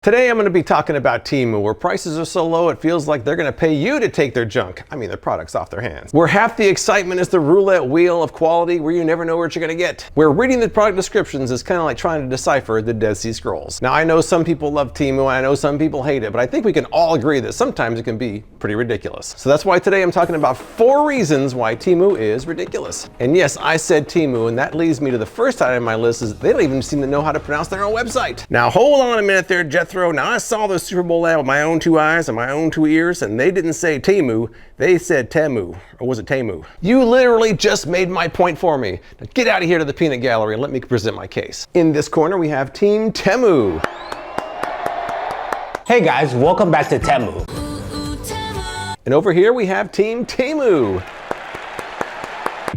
Today I'm going to be talking about Temu, where prices are so low it feels like they're going to pay you to take their junk, their products off their hands. Where half the excitement is the roulette wheel of quality where you never know what you're going to get. Where reading the product descriptions is kind of like trying to decipher the Dead Sea Scrolls. Now I know some people love Temu and I know some people hate it, but I think we can all agree that sometimes it can be pretty ridiculous. So that's why today I'm talking about 4 reasons why Temu is ridiculous. And yes, I said Temu, and that leads me to the first item on my list is they don't even seem to know how to pronounce their own website. Now hold on a minute there, Jethro. Now I saw the Super Bowl ad with my own 2 eyes and my own 2 ears, and they didn't say Temu, they said Temu, or was it Temu? You literally just made my point for me. Now get out of here to the peanut gallery and let me present my case. In this corner we have Team Temu. Hey guys, welcome back to Temu. And over here we have Team Temu.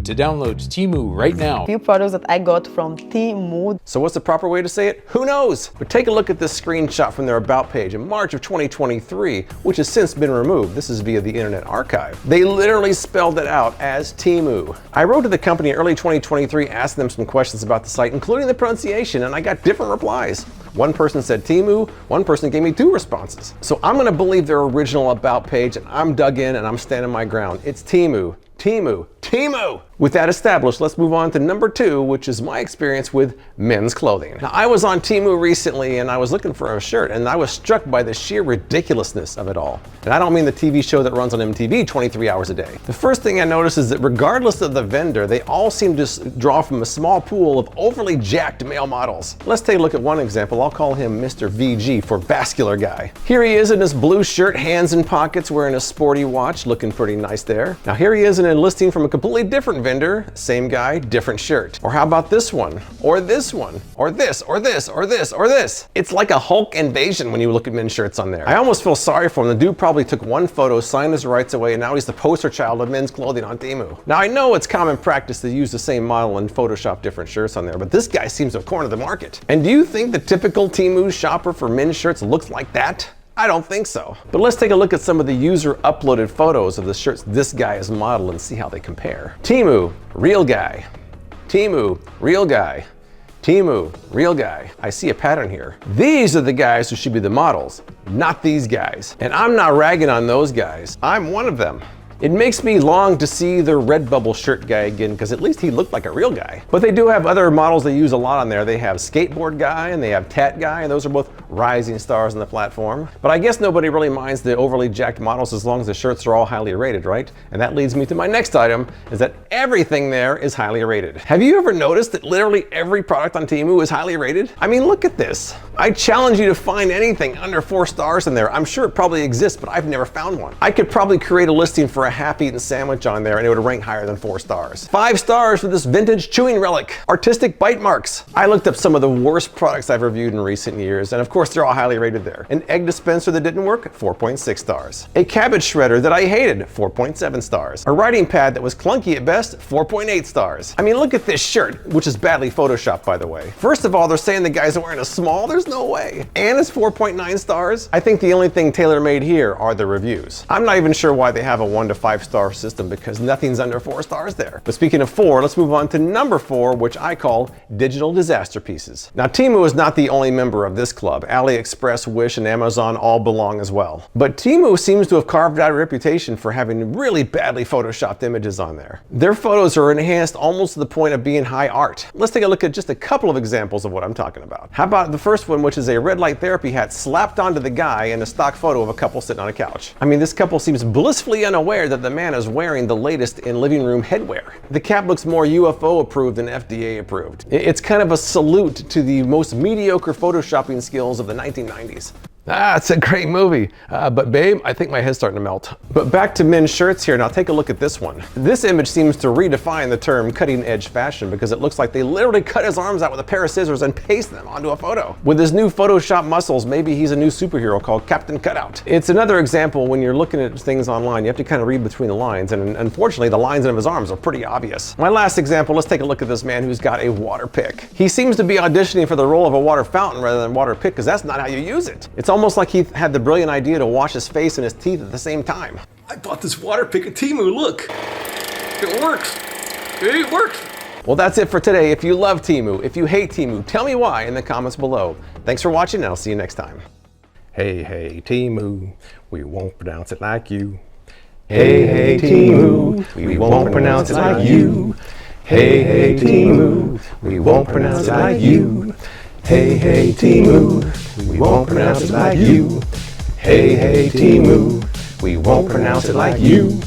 To download Temu right now. Few products that I got from Temu. So what's the proper way to say it? Who knows? But take a look at this screenshot from their About page in March of 2023, which has since been removed. This is via the Internet Archive. They literally spelled it out as Temu. I wrote to the company in early 2023, asking them some questions about the site, including the pronunciation, and I got different replies. One person said Temu, one person gave me 2 responses. So I'm gonna believe their original About page, and I'm dug in and I'm standing my ground. It's Temu. Temu, Temu! With that established, let's move on to number 2, which is my experience with men's clothing. Now, I was on Temu recently and I was looking for a shirt, and I was struck by the sheer ridiculousness of it all. And I don't mean the TV show that runs on MTV 23 hours a day. The first thing I noticed is that regardless of the vendor, they all seem to draw from a small pool of overly jacked male models. Let's take a look at one example. I'll call him Mr. VG for vascular guy. Here he is in his blue shirt, hands in pockets, wearing a sporty watch, looking pretty nice there. Now here he is in a listing from a completely different vendor, same guy, different shirt. Or how about this one? Or this one? Or this, or this, or this, or this? It's like a Hulk invasion when you look at men's shirts on there. I almost feel sorry for him. The dude probably took one photo, signed his rights away, and now he's the poster child of men's clothing on Temu. Now I know it's common practice to use the same model and Photoshop different shirts on there, but this guy seems to have cornered the market. And do you think the typical Temu shopper for men's shirts looks like that? I don't think so. But let's take a look at some of the user uploaded photos of the shirts this guy has modeled and see how they compare. Temu, real guy. Temu, real guy. Temu, real guy. I see a pattern here. These are the guys who should be the models, not these guys. And I'm not ragging on those guys. I'm one of them. It makes me long to see the Redbubble shirt guy again, because at least he looked like a real guy. But they do have other models they use a lot on there. They have skateboard guy and they have tat guy, and those are both rising stars on the platform. But I guess nobody really minds the overly jacked models as long as the shirts are all highly rated, right? And that leads me to my next item, is that everything there is highly rated. Have you ever noticed that literally every product on Temu is highly rated? I mean, look at this. I challenge you to find anything under 4 stars in there. I'm sure it probably exists, but I've never found one. I could probably create a listing for a half-eaten sandwich on there and it would rank higher than 4 stars. 5 stars for this vintage chewing relic. Artistic bite marks. I looked up some of the worst products I've reviewed in recent years, and of course they're all highly rated there. An egg dispenser that didn't work, 4.6 stars. A cabbage shredder that I hated, 4.7 stars. A writing pad that was clunky at best, 4.8 stars. I mean, look at this shirt, which is badly photoshopped, by the way. First of all, they're saying the guy's wearing a small. There's no way. And it's 4.9 stars. I think the only thing tailor-made here are the reviews. I'm not even sure why they have a 1 to 5 star system, because nothing's under 4 stars there. But speaking of 4, let's move on to number 4, which I call digital disaster pieces. Now Temu is not the only member of this club. AliExpress, Wish, and Amazon all belong as well. But Temu seems to have carved out a reputation for having really badly photoshopped images on there. Their photos are enhanced almost to the point of being high art. Let's take a look at just a couple of examples of what I'm talking about. How about the first one, which is a red light therapy hat slapped onto the guy and a stock photo of a couple sitting on a couch. I mean, this couple seems blissfully unaware that the man is wearing the latest in living room headwear. The cap looks more UFO approved than FDA approved. It's kind of a salute to the most mediocre photoshopping skills of the 1990s. It's a great movie. But babe, I think my head's starting to melt. But back to men's shirts here. Now take a look at this one. This image seems to redefine the term cutting edge fashion, because it looks like they literally cut his arms out with a pair of scissors and paste them onto a photo. With his new Photoshop muscles, maybe he's a new superhero called Captain Cutout. It's another example when you're looking at things online, you have to kind of read between the lines, and unfortunately the lines of his arms are pretty obvious. My last example, let's take a look at this man who's got a water pick. He seems to be auditioning for the role of a water fountain rather than water pick, because that's not how you use it. It's almost like he had the brilliant idea to wash his face and his teeth at the same time. I bought this water pick at Temu, look. It works. It works. Well, that's it for today. If you love Temu, if you hate Temu, tell me why in the comments below. Thanks for watching, and I'll see you next time. Hey, hey, Temu, we won't pronounce it like you. Hey, hey, Temu, we won't pronounce it like you. Hey, hey, Temu, we won't pronounce it like you. Hey, hey, Temu, we won't pronounce it like you. Hey, hey, Temu, we won't pronounce it like you.